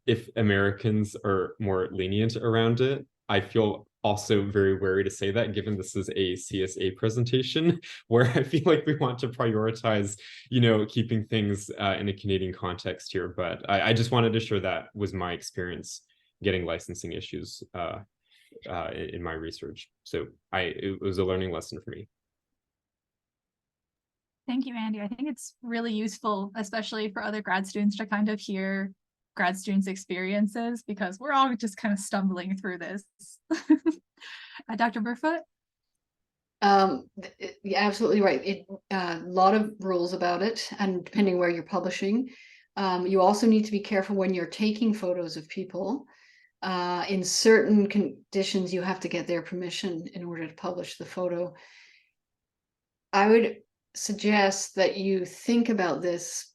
if Americans are more lenient around it, I feel also very wary to say that, given this is a CSA presentation, where I feel like we want to prioritize, you know, keeping things in a Canadian context here. But I just wanted to share that was my experience getting licensing issues in my research. So it was a learning lesson for me. Thank you, Andy. I think it's really useful, especially for other grad students, to kind of hear grad students' experiences, because we're all just kind of stumbling through this. Dr. Burfoot? Yeah, absolutely right. A lot of rules about it, and depending where you're publishing. You also need to be careful when you're taking photos of people. In certain conditions, you have to get their permission in order to publish the photo. I would suggest that you think about this,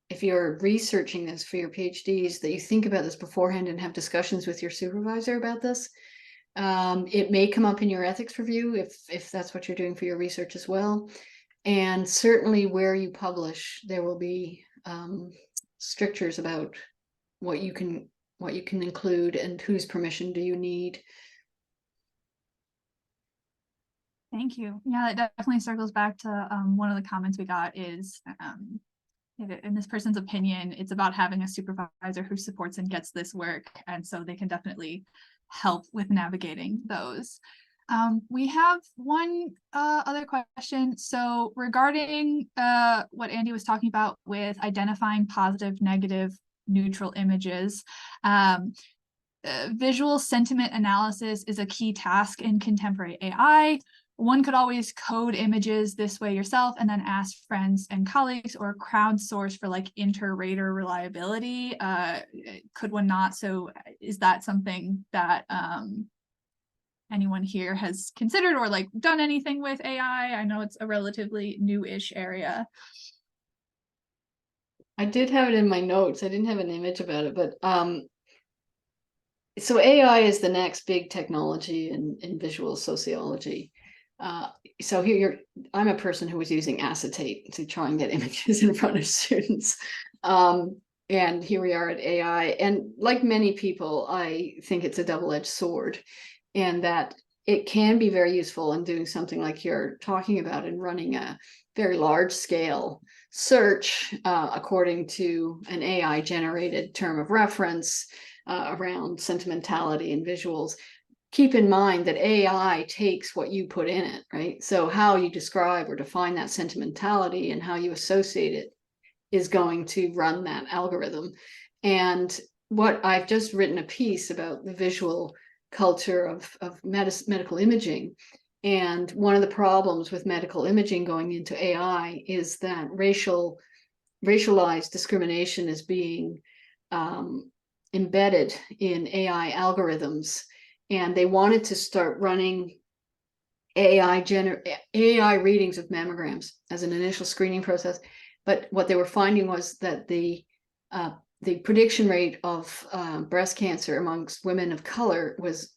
if you're researching this for your PhDs, that you think about this beforehand and have discussions with your supervisor about this. It may come up in your ethics review if that's what you're doing for your research as well. And certainly where you publish, there will be strictures about what you can include and whose permission do you need. Thank you. Yeah, that definitely circles back to one of the comments we got is, in this person's opinion, it's about having a supervisor who supports and gets this work. And so they can definitely help with navigating those. We have one other question. So regarding what Andy was talking about with identifying positive, negative, neutral images, visual sentiment analysis is a key task in contemporary AI. One could always code images this way yourself and then ask friends and colleagues, or crowdsource for like inter-rater reliability. Could one not? So is that something that anyone here has considered or like done anything with AI? I know it's a relatively new-ish area. I did have it in my notes. I didn't have an image about it, but so AI is the next big technology in visual sociology. So here I'm a person who was using acetate to try and get images in front of students. And here we are at AI. And like many people, I think it's a double-edged sword, and that it can be very useful in doing something like you're talking about, in running a very large scale search according to an AI generated term of reference around sentimentality and visuals. Keep in mind that AI takes what you put in it, right? So how you describe or define that sentimentality and how you associate it is going to run that algorithm. And what I've just written a piece about the visual culture of medical imaging. And one of the problems with medical imaging going into AI is that racialized discrimination is being embedded in AI algorithms. And they wanted to start running AI readings of mammograms as an initial screening process. But what they were finding was that the the prediction rate of breast cancer amongst women of color was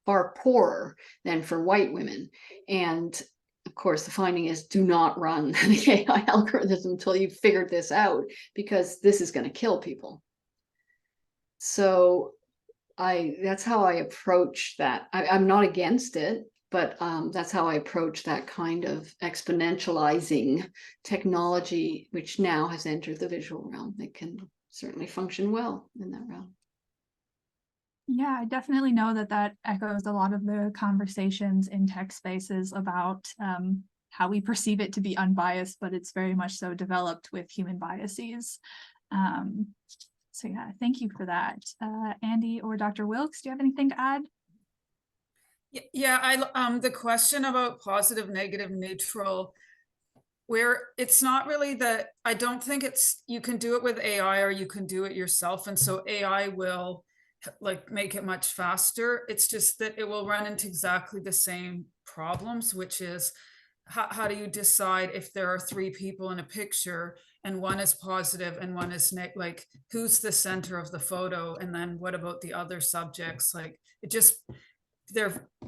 far poorer than for white women. And of course, the finding is do not run the AI algorithms until you've figured this out, because this is going to kill people. So that's how I approach that. I'm not against it, but that's how I approach that kind of exponentializing technology, which now has entered the visual realm. It can certainly function well in that realm. Yeah, I definitely know that that echoes a lot of the conversations in tech spaces about how we perceive it to be unbiased, but it's very much so developed with human biases. So yeah, thank you for that. Andy or Dr. Wilkes, do you have anything to add? Yeah, the question about positive, negative, neutral, where it's not really that, I don't think it's, you can do it with AI or you can do it yourself. And so AI will like make it much faster. It's just that it will run into exactly the same problems, which is how do you decide if there are 3 people in a picture and one is positive and one is like who's the center of the photo, and then what about the other subjects? Like it just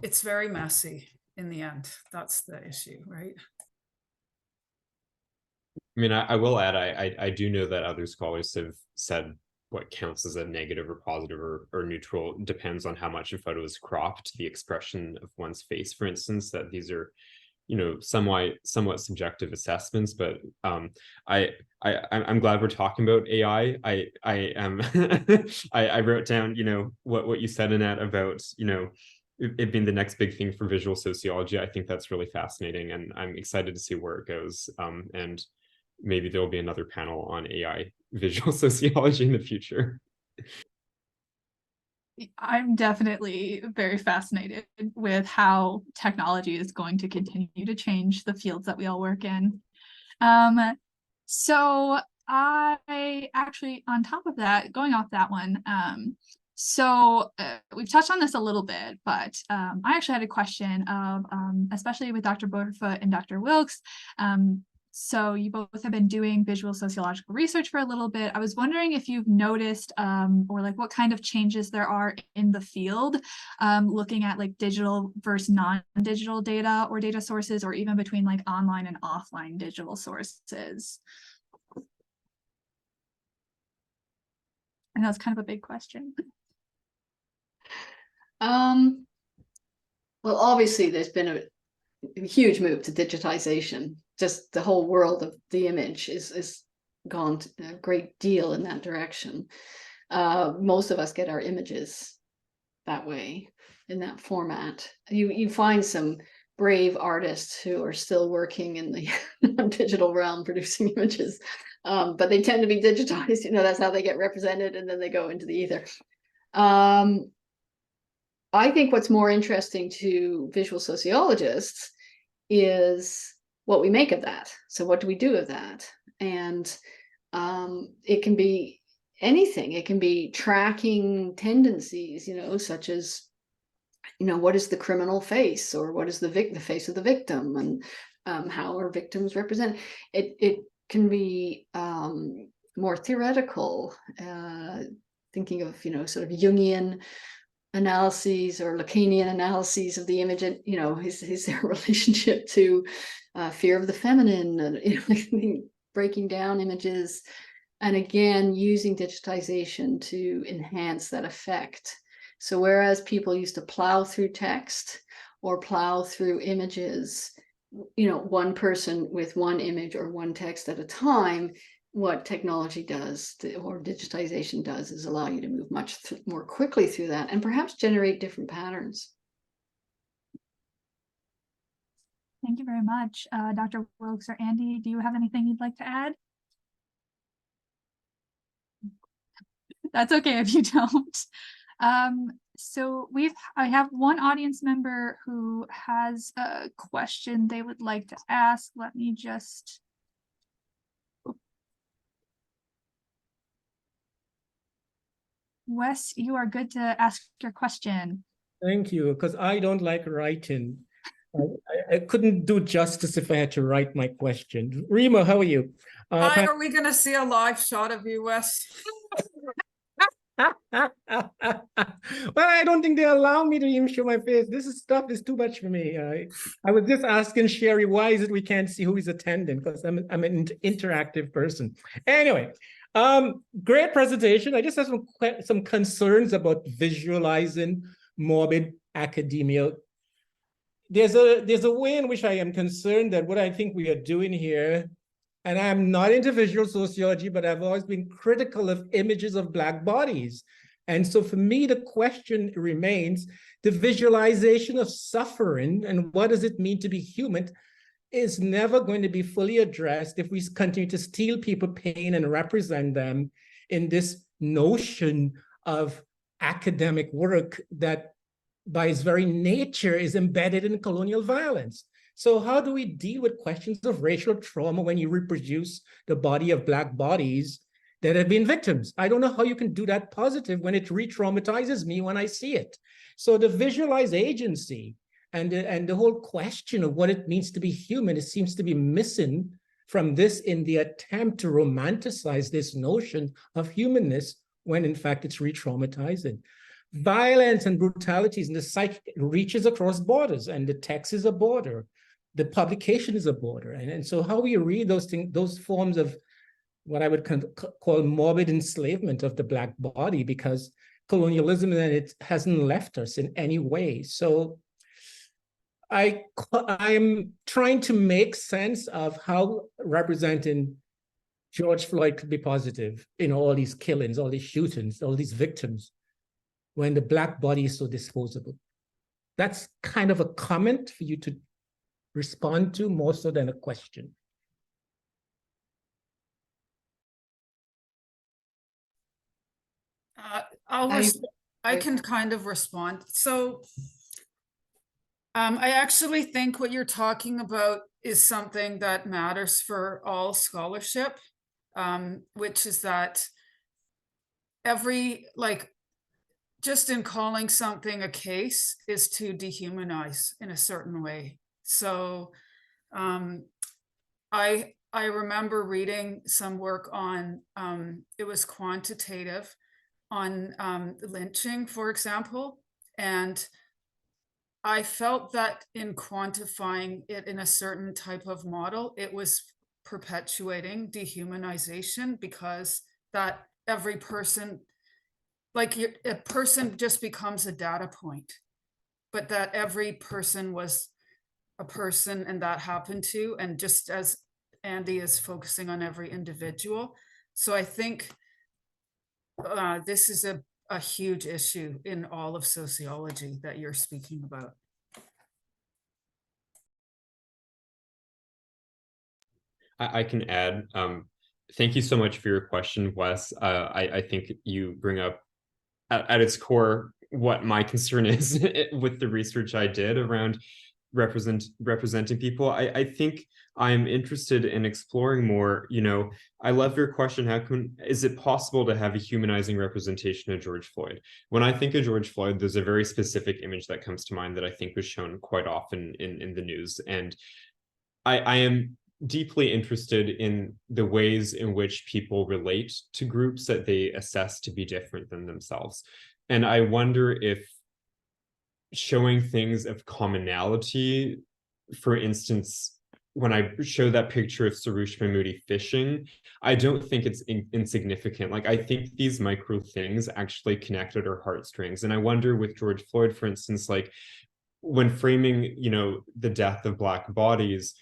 it's very messy in the end. That's the issue, right? I mean, I will add, I do know that other scholars have said what counts as a negative or positive or neutral depends on how much a photo is cropped, the expression of one's face, for instance, that these are, you know, somewhat subjective assessments. But I'm glad we're talking about AI. I am I wrote down, you know, what you said, Annette, about, you know, it being the next big thing for visual sociology. I think that's really fascinating, and I'm excited to see where it goes. And maybe there'll be another panel on AI visual sociology in the future. I'm definitely very fascinated with how technology is going to continue to change the fields that we all work in. So I actually, on top of that, going off that one, we've touched on this a little bit, but I actually had a question of, especially with Dr. Burfoot and Dr. Wilkes, so you both have been doing visual sociological research for a little bit. I was wondering if you've noticed or like what kind of changes there are in the field, looking at like digital versus non-digital data or data sources, or even between like online and offline digital sources. And that's kind of a big question. Well, obviously there's been a huge move to digitization. Just the whole world of the image is gone a great deal in that direction. Most of us get our images that way, in that format. You find some brave artists who are still working in the digital realm producing images, but they tend to be digitized. You know, that's how they get represented, and then they go into the ether. I think what's more interesting to visual sociologists is what we make of that. So what do we do with that? And it can be anything. It can be tracking tendencies, you know, such as, you know, what is the criminal face, or what is the face of the victim, and how are victims represented? It can be more theoretical, thinking of, you know, sort of Jungian analyses or Lacanian analyses of the image, and, you know, is there a relationship to fear of the feminine, and, you know, breaking down images, and again using digitization to enhance that effect. So whereas people used to plow through text or plow through images, you know, one person with one image or one text at a time, what technology does, or digitization does, is allow you to move much more quickly through that, and perhaps generate different patterns. Thank you very much. Dr. Wilkes or Andy, do you have anything you'd like to add? That's okay if you don't. So I have one audience member who has a question they would like to ask. Let me just. Wes, you are good to ask your question. Thank you, because I don't like writing. I couldn't do justice if I had to write my question. Rima, how are you? Hi, are we going to see a live shot of you, Wes? Well, I don't think they allow me to even show my face. Stuff is too much for me. I was just asking Sherry, why is it we can't see who is attending? Because I'm an interactive person. Anyway, great presentation. I just have some concerns about visualizing morbid academia. There's a way in which I am concerned that what I think we are doing here, and I'm not into visual sociology, but I've always been critical of images of Black bodies. And so for me, the question remains, the visualization of suffering and what does it mean to be human is never going to be fully addressed if we continue to steal people pain and represent them in this notion of academic work that by its very nature is embedded in colonial violence. So how do we deal with questions of racial trauma when you reproduce the body of Black bodies that have been victims? I don't know how you can do that positive when it re-traumatizes me when I see it. So the visualized agency and the whole question of what it means to be human, it seems to be missing from this in the attempt to romanticize this notion of humanness when in fact it's re-traumatizing. Violence and brutalities in the psyche reaches across borders, and the text is a border. The publication is a border. And so how we read those things, those forms of what I would call morbid enslavement of the Black body, because colonialism and it hasn't left us in any way. So I'm trying to make sense of how representing George Floyd could be positive in all these killings, all these shootings, all these victims, when the Black body is so disposable. That's kind of a comment for you to respond to more so than a question. I can kind of respond. So I actually think what you're talking about is something that matters for all scholarship, which is that just in calling something a case is to dehumanize in a certain way. So I remember reading some work on, it was quantitative, on lynching, for example, and I felt that in quantifying it in a certain type of model, it was perpetuating dehumanization, because that every person, a person just becomes a data point, but that every person was a person and that happened to, and just as Andy is focusing on every individual. So I think this is a huge issue in all of sociology that you're speaking about. I can add, thank you so much for your question, Wes. I think you bring up at its core what my concern is with the research I did around representing people. I think I'm interested in exploring more. I love your question, is it possible to have a humanizing representation of George Floyd? When I think of George Floyd, there's a very specific image that comes to mind that I think was shown quite often in the news. And I am deeply interested in the ways in which people relate to groups that they assess to be different than themselves. And I wonder if showing things of commonality, for instance, when I show that picture of Sarush Mahmoudi fishing, I don't think it's insignificant. I think these micro things actually connect at our heartstrings. And I wonder with George Floyd, for instance, when framing, the death of Black bodies,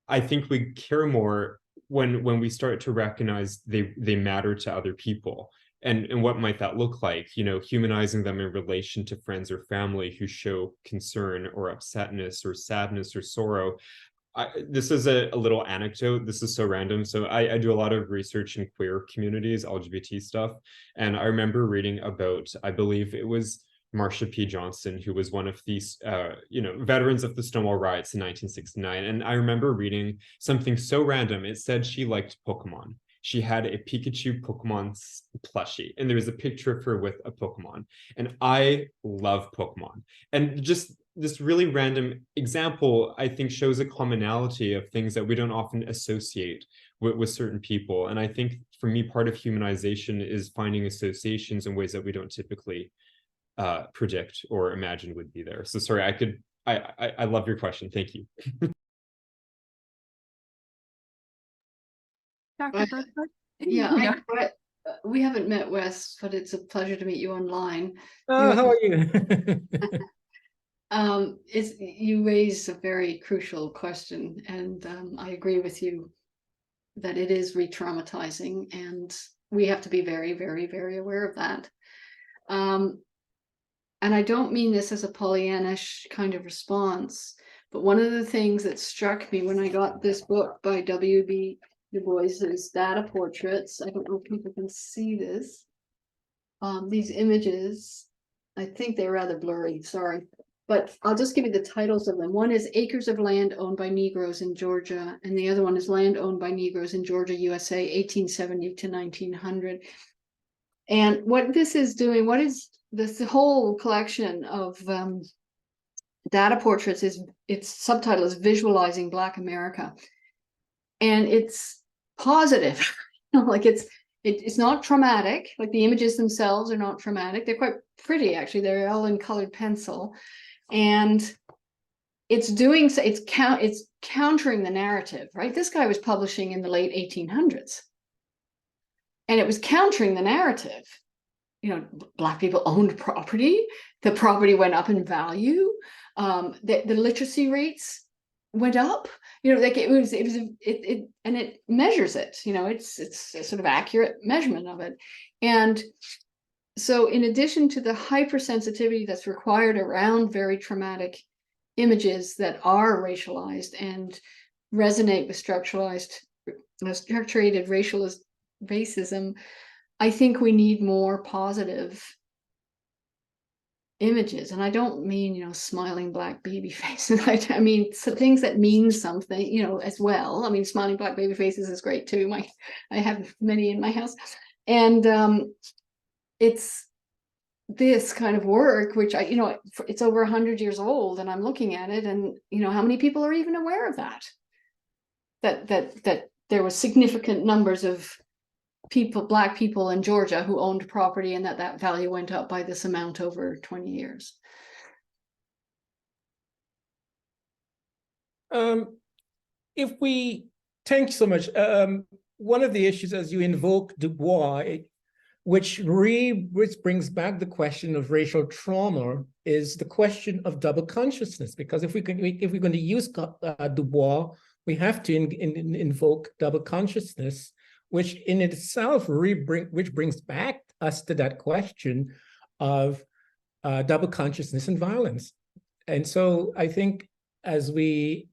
I think we care more when we start to recognize they matter to other people. And what might that look like? Humanizing them in relation to friends or family who show concern or upsetness or sadness or sorrow. This is a little anecdote. This is so random. So I do a lot of research in queer communities, LGBT stuff. And I remember reading about, I believe it was Marsha P. Johnson, who was one of these, veterans of the Stonewall riots in 1969. And I remember reading something so random. It said she liked Pokemon. She had a Pikachu Pokemon plushie, and there was a picture of her with a Pokemon. And I love Pokemon. And just this really random example, I think, shows a commonality of things that we don't often associate with certain people. And I think for me, part of humanization is finding associations in ways that we don't typically predict or imagine would be there. So sorry, I love your question. Thank you. Dr. Burfoot? Yeah, we haven't met, Wes, but it's a pleasure to meet you online. Oh, how are you? You raise a very crucial question, and I agree with you that it is re-traumatizing, and we have to be very, very, very aware of that. And I don't mean this as a Pollyannish kind of response, but one of the things that struck me when I got this book by W.B. Du Bois's Data Portraits, I don't know if people can see this, these images, I think they're rather blurry, sorry, but I'll just give you the titles of them. One is Acres of Land Owned by Negroes in Georgia, and the other one is Land Owned by Negroes in Georgia, USA, 1870 to 1900. And what this is doing, what is this whole collection of data portraits is, its subtitle is Visualizing Black America. And it's positive, like it's not traumatic, like the images themselves are not traumatic. They're quite pretty, actually. They're all in colored pencil. And it's countering the narrative, right? This guy was publishing in the late 1800s. And it was countering the narrative. You know, Black people owned property. The property went up in value. The literacy rates went up. You know, like it and it measures it. You know, it's a sort of accurate measurement of it. And so, in addition to the hypersensitivity that's required around very traumatic images that are racialized and resonate with structured racism, I think we need more positive images. And I don't mean, you know, smiling Black baby faces. I mean, so things that mean something, you know, as well. I mean, smiling Black baby faces is great too. I have many in my house. And it's this kind of work, which you know, it's over 100 years old, and I'm looking at it, and you know, how many people are even aware of that there was significant numbers of people, Black people in Georgia who owned property, and that value went up by this amount over 20 years. Thank you so much. One of the issues, as you invoke Du Bois, which brings back the question of racial trauma, is the question of double consciousness. Because if we're going to use Du Bois, we have to invoke double consciousness, which in itself which brings back us to that question of double consciousness and violence. And so I think as we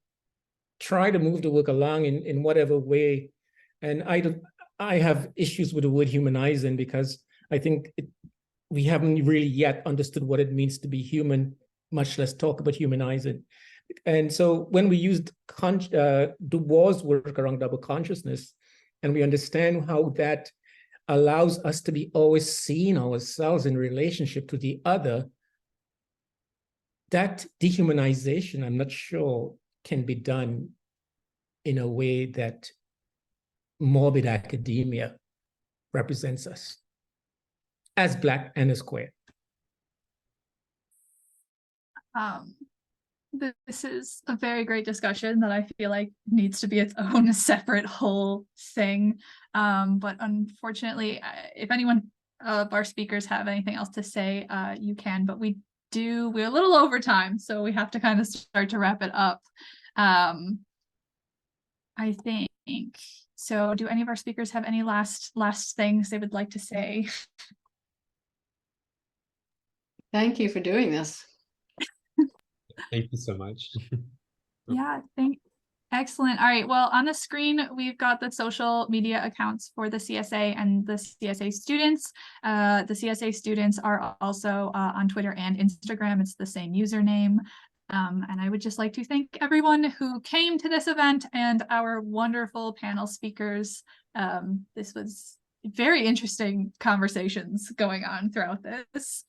try to move the work along in whatever way, and I have issues with the word humanizing, because I think we haven't really yet understood what it means to be human, much less talk about humanizing. And so when we used Du Bois' work around double consciousness, and we understand how that allows us to be always seeing ourselves in relationship to the other, that dehumanization, I'm not sure, can be done in a way that morbid academia represents us as Black and as queer. This is a very great discussion that I feel like needs to be its own separate whole thing. But unfortunately, if anyone of our speakers have anything else to say, you can, but we're a little over time, so we have to kind of start to wrap it up. I think. So do any of our speakers have any last things they would like to say? Thank you for doing this. Thank you so much. Yeah, excellent. All right, well, on the screen, we've got the social media accounts for the CSA and the CSA students. The CSA students are also on Twitter and Instagram. It's the same username. And I would just like to thank everyone who came to this event and our wonderful panel speakers. This was very interesting conversations going on throughout this.